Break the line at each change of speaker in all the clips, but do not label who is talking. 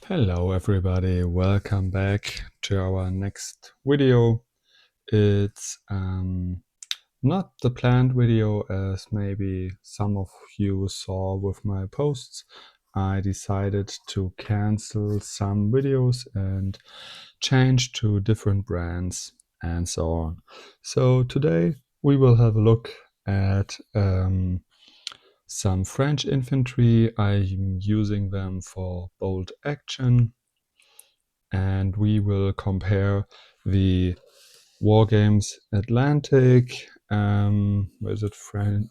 Hello everybody, welcome back to our next video. It's not the planned video as maybe some of you saw with my posts. I decided to cancel some videos and change to different brands and so on. So today we will have a look at some French infantry. I'm using them for bold action, and we will compare the Wargames Atlantic, was it French?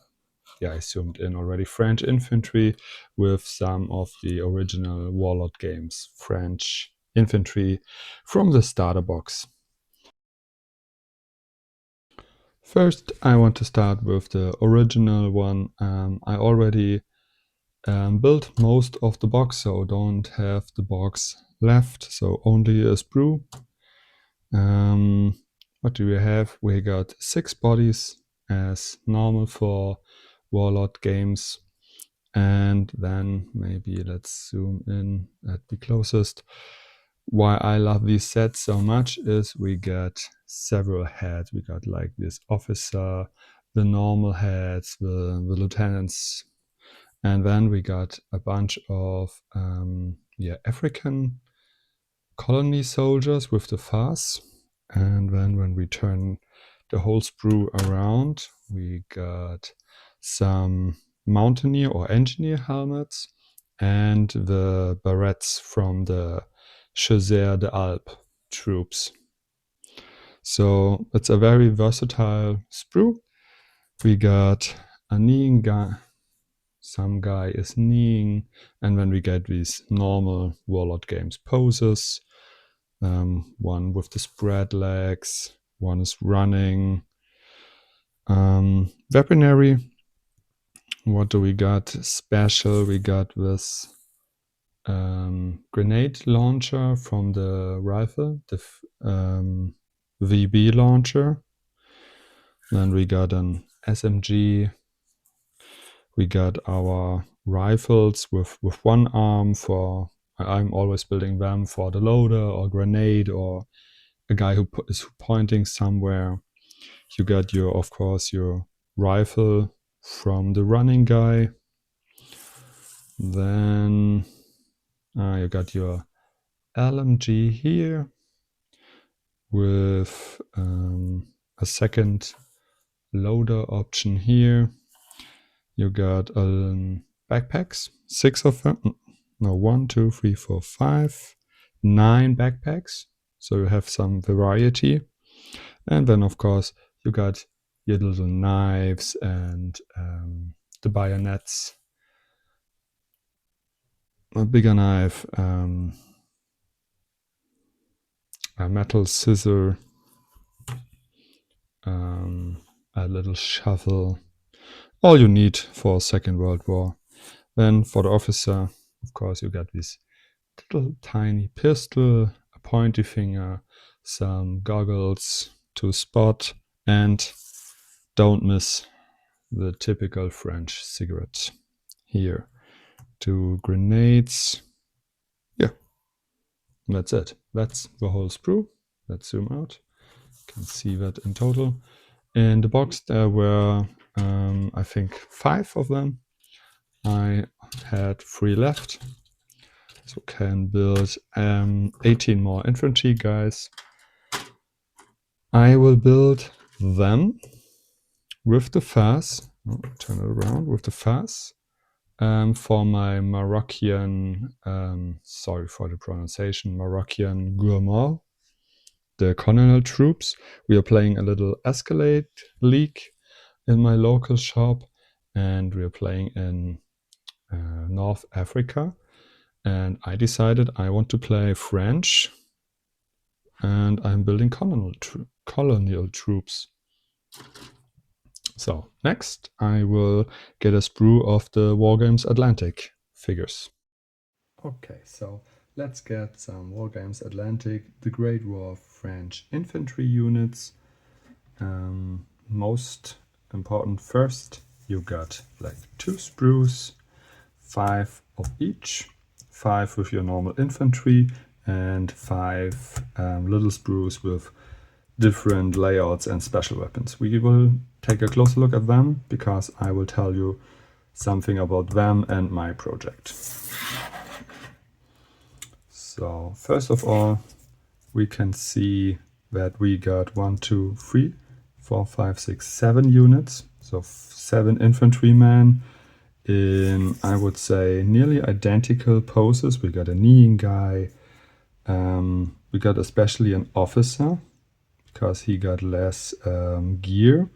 Yeah, I zoomed in already. French infantry with some of the original Warlord Games French infantry from the starter box. First, I want to start with the original one. I already built most of the box, so don't have the box left, so only a sprue. What do we have? We got 6 bodies as normal for Warlord Games. And then maybe let's zoom in at the closest. Why I love these sets so much is we got several heads. We got like this officer, the normal heads, the lieutenants, and then we got a bunch of African colony soldiers with the FAS. And then when we turn the whole sprue around, we got some mountaineer or engineer helmets and the barrettes from the Chasseurs d'Alpes troops. So it's a very versatile sprue. We got a kneeing guy, some guy is kneeing, and then we get these normal Warlord Games poses. One with the spread legs, one is running. Weaponry, what do we got special? We got this grenade launcher from the rifle, the VB launcher. Then we got an SMG. We got our rifles with one arm for, I'm always building them for the loader or grenade or a guy who is pointing somewhere. You got your, of course, your rifle from the running guy. Then you got your LMG here with a second loader option here. You got backpacks, 6 of them. No, 1, 2, 3, 4, 5, 9 backpacks. So you have some variety. And then, of course, you got your little knives and the bayonets. A bigger knife, a metal scissor, a little shovel. All you need for Second World War. Then for the officer, of course, you got this little tiny pistol, a pointy finger, some goggles to spot, and don't miss the typical French cigarette here. 2 grenades. Yeah, that's it. That's the whole sprue. Let's zoom out. You can see that in total. In the box there were, I think, 5 of them. I had 3 left. So can build 18 more infantry guys. I will build them with the FAS. Oh, turn it around with the FAS. For my Moroccan, sorry for the pronunciation, Moroccan Gourmand, the colonial troops. We are playing a little Escalade League in my local shop, and we are playing in North Africa. And I decided I want to play French, and I'm building colonial troops. So next I will get a sprue of the Wargames Atlantic figures. Okay, so let's get some Wargames Atlantic, the Great War French infantry units. Most important first, you got like 2 sprues, 5 of each, 5 with your normal infantry, and 5 little sprues with different layouts and special weapons. We will take a closer look at them because I will tell you something about them and my project. So first of all, we can see that we got 1, 2, 3, 4, 5, 6, 7 units. So 7 infantrymen in, I would say, nearly identical poses. We got a kneeling guy. We got especially an officer because he got less gear.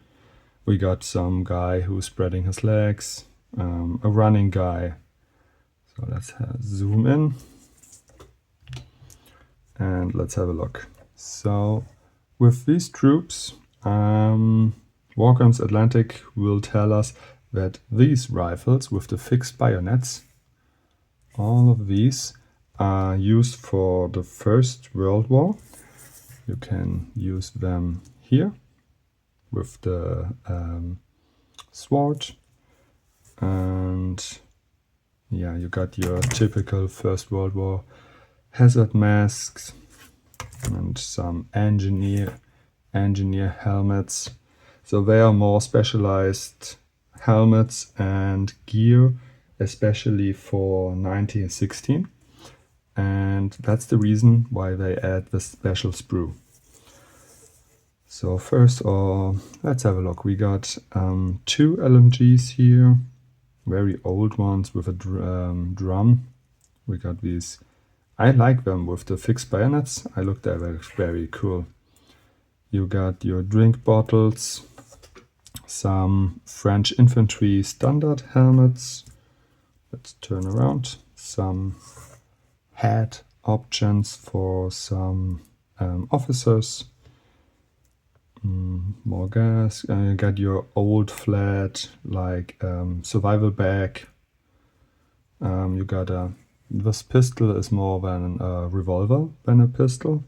We got some guy who's spreading his legs, a running guy. So let's zoom in and let's have a look. So with these troops, Wargames Atlantic will tell us that these rifles with the fixed bayonets, all of these are used for the First World War. You can use them here with the sword, and yeah, you got your typical First World War hazard masks and some engineer helmets. So they are more specialized helmets and gear, especially for 1916. And that's the reason why they add the special sprue. So first, let's have a look. We got 2 LMGs here, very old ones with a drum. We got these. I like them with the fixed bayonets. I look they're very cool. You got your drink bottles, some French infantry standard helmets. Let's turn around. Some hat options for some officers. More gas. You got your old flat like survival bag. You got this pistol is more than a revolver than a pistol.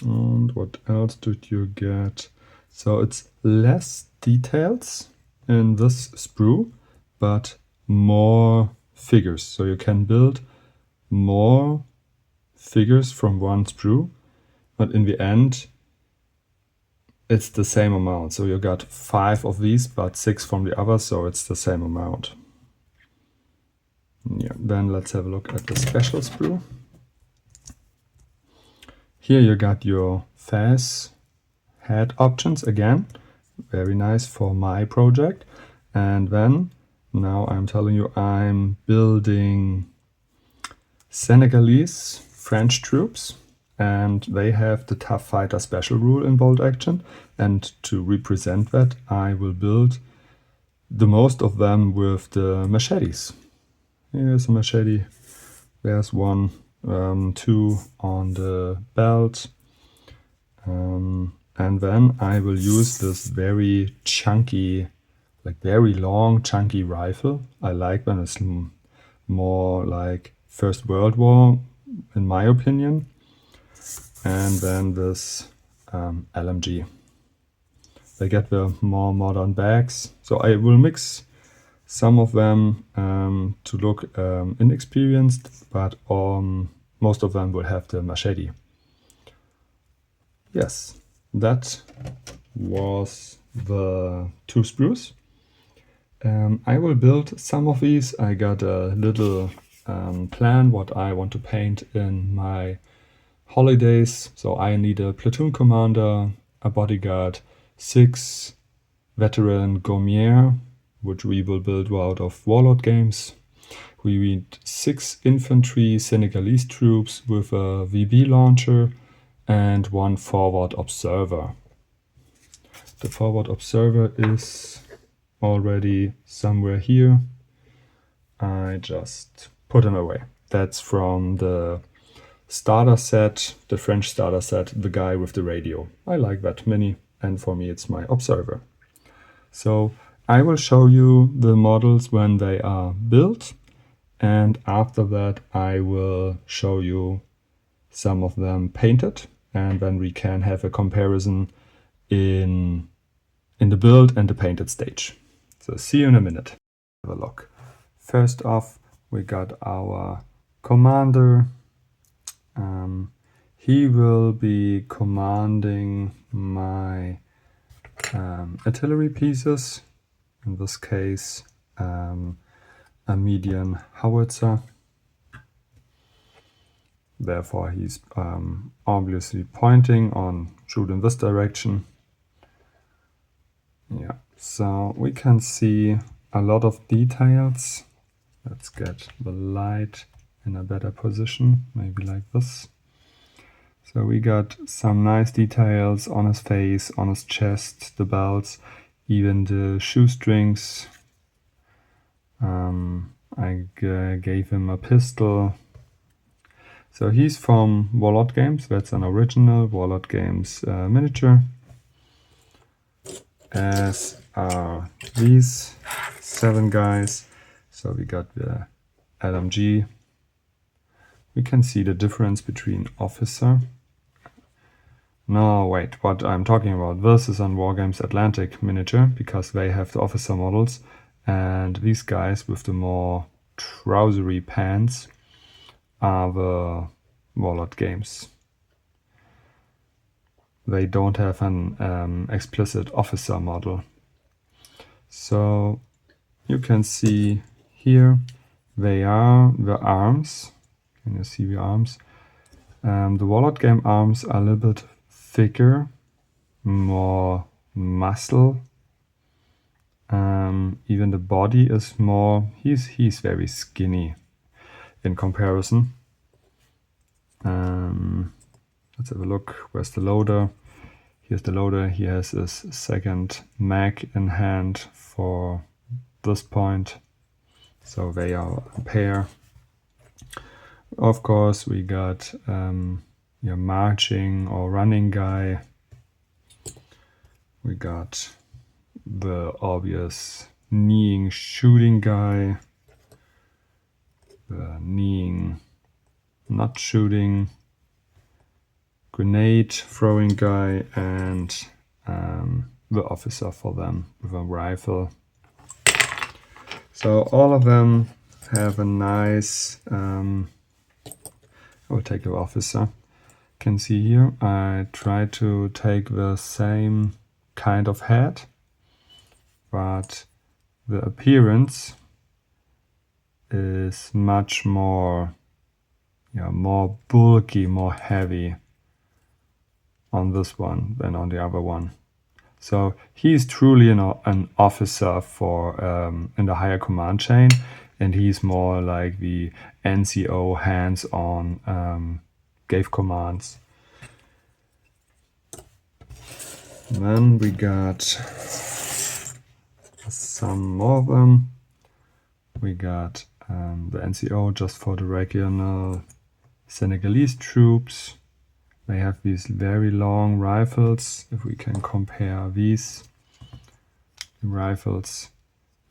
And what else did you get? So it's less details in this sprue, but more figures. So you can build more figures from one sprue, but in the end, it's the same amount. So you got 5 of these, but 6 from the other, so it's the same amount. Yeah, then let's have a look at the special sprue. Here you got your FAS head options again. Very nice for my project. And then, now I'm telling you, I'm building Senegalese French troops. And they have the Tough Fighter special rule in bolt action. And to represent that, I will build the most of them with the machetes. Here's a machete. There's 1, 2 on the belt. And then I will use this very chunky, like very long chunky rifle. I like when it's more like First World War, in my opinion. And then this LMG. They get the more modern bags. So I will mix some of them to look inexperienced, but most of them will have the machete. Yes, that was the 2 sprues. I will build some of these. I got a little plan what I want to paint in my holidays. So I need a platoon commander, a bodyguard, 6 veteran Gaumier, which we will build out of Warlord Games. We need 6 infantry Senegalese troops with a VB launcher and 1 forward observer. The forward observer is already somewhere here. I just put him away. That's from the starter set, the French starter set, the guy with the radio. I like that mini, and for me it's my observer. So I will show you the models when they are built, and after that I will show you some of them painted, and then we can have a comparison in the build and the painted stage. So see you in a minute. Have a look. First off, we got our commander. He will be commanding my artillery pieces, in this case a medium howitzer. Therefore he's obviously pointing on shoot in this direction. Yeah, so we can see a lot of details. Let's get the light in a better position, maybe like this. So we got some nice details on his face, on his chest, the belts, even the shoestrings. I gave him a pistol. So he's from Warlord Games. That's an original Warlord Games miniature. As are these 7 guys. So we got the LMG. We can see the difference between officer. No, wait, what I'm talking about, this is on Wargames Atlantic miniature, because they have the officer models, and these guys with the more trousery pants are the Warlord Games. They don't have an explicit officer model. So you can see here they are the arms. Can you see the arms? The Warlord Game arms are a little bit thicker, more muscle. Even the body is more, he's very skinny in comparison. Let's have a look. Where's the loader? Here's the loader. He has his second mag in hand for this point. So they are a pair. Of course, we got your marching or running guy. We got the obvious kneeing shooting guy, the kneeing not shooting, grenade throwing guy, and the officer for them with a rifle. So all of them have a nice, I will take the officer. Can see here I try to take the same kind of head, but the appearance is much more, more bulky, more heavy on this one than on the other one. So he's truly an officer for in the higher command chain, and he's more like the NCO hands-on, gave commands. And then we got some more of them. We got the NCO just for the regional Senegalese troops. They have these very long rifles. If we can compare these rifles,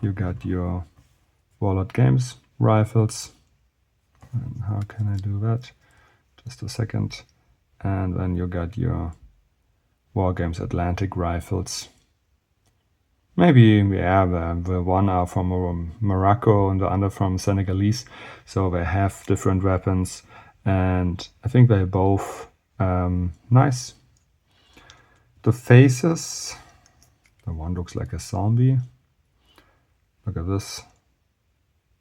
you got your Warlord Games rifles. And how can I do that? Just a second. And then you got your Wargames Atlantic rifles. Maybe, yeah, the one are from Morocco and the other from Senegalese. So they have different weapons. And I think they're both nice. The faces, the one looks like a zombie. Look at this,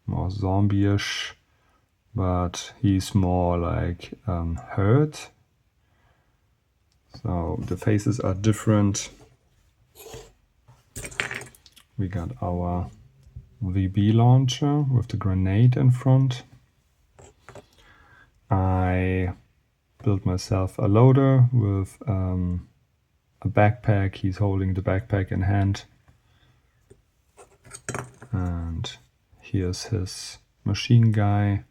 more zombie-ish, but he's more like hurt. So the faces are different. We got our VB launcher with the grenade in front. I built myself a loader with a backpack. He's holding the backpack in hand. And here's his machine guy.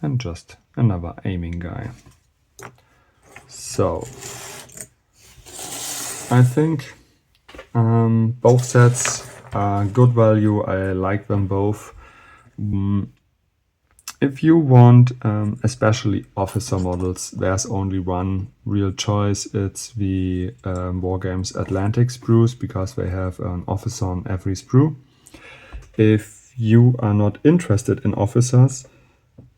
And just another aiming guy. So I think both sets are good value. I like them both. If you want especially officer models, there's only one real choice. It's the Wargames Atlantic sprues, because they have an officer on every sprue. If you are not interested in officers,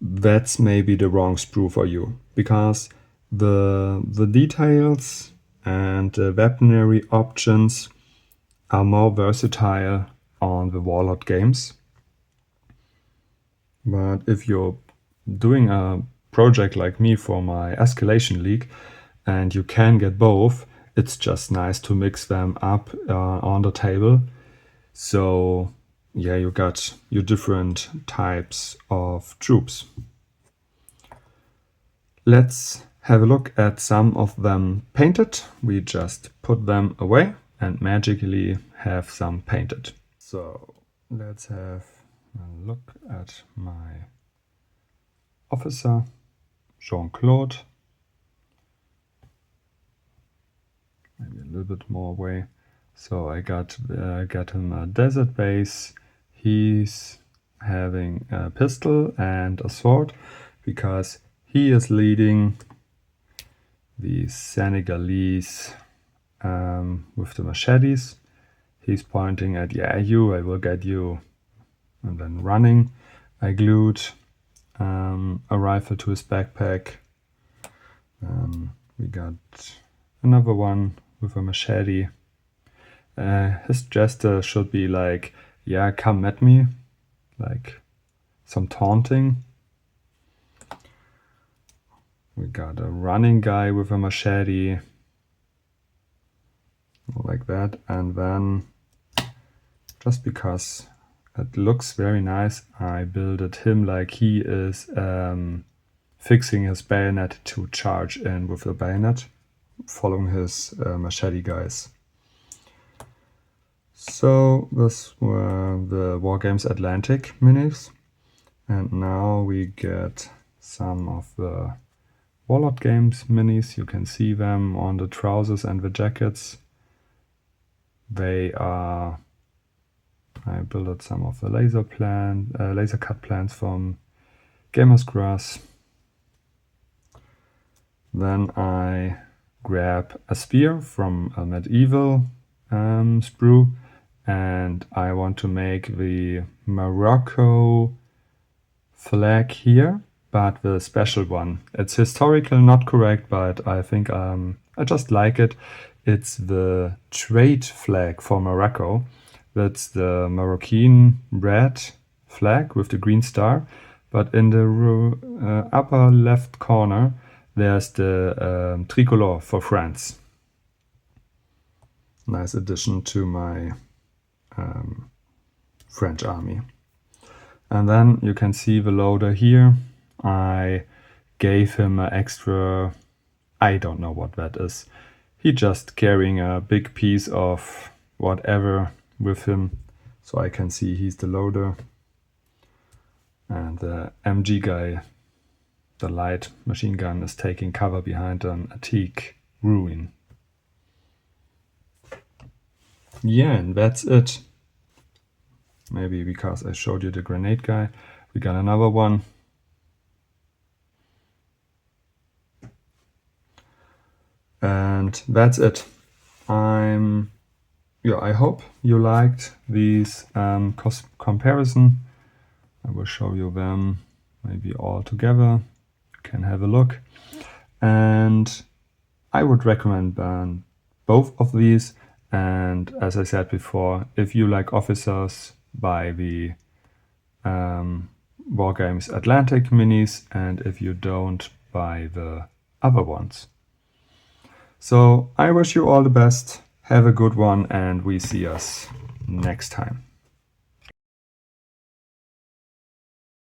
that's maybe the wrong sprue for you, because the details and the weaponry options are more versatile on the Warlord Games. But if you're doing a project like me for my Escalation League and you can get both, it's just nice to mix them up on the table. So yeah, you got your different types of troops. Let's have a look at some of them painted. We just put them away and magically have some painted. So let's have a look at my officer, Jean-Claude. Maybe a little bit more away. So I got him a desert base. He's having a pistol and a sword because he is leading the Senegalese with the machetes. He's pointing at, yeah, you, I will get you. And then running, I glued a rifle to his backpack. We got another one with a machete. His gesture should be like, yeah, come at me, like some taunting. We got a running guy with a machete, like that. And then, just because it looks very nice, I builded him like he is fixing his bayonet to charge in with the bayonet, following his machete guys. So this were the Wargames Atlantic minis, and now we get some of the Warlord Games minis. You can see them on the trousers and the jackets. They are, I built some of the laser cut plans from Gamer's Grass. Then I grab a spear from a medieval sprue, and I want to make the Morocco flag here, but the special one. It's historical, not correct, but I think I just like it. It's the trade flag for Morocco. That's the Moroccan red flag with the green star, but in the upper left corner there's the tricolor for France. Nice addition to my French army. And then you can see the loader here. I gave him an extra, I don't know what that is. He just carrying a big piece of whatever with him, so I can see he's the loader. And the MG guy, the light machine gun, is taking cover behind an antique ruin. Yeah, and that's it. Maybe because I showed you the grenade guy, we got another one. And that's it. I hope you liked these comparison. I will show you them maybe all together. You can have a look. And I would recommend both of these. And as I said before, if you like officers, buy the Wargames Atlantic minis, and if you don't, buy the other ones. So I wish you all the best, have a good one, and we see us next time.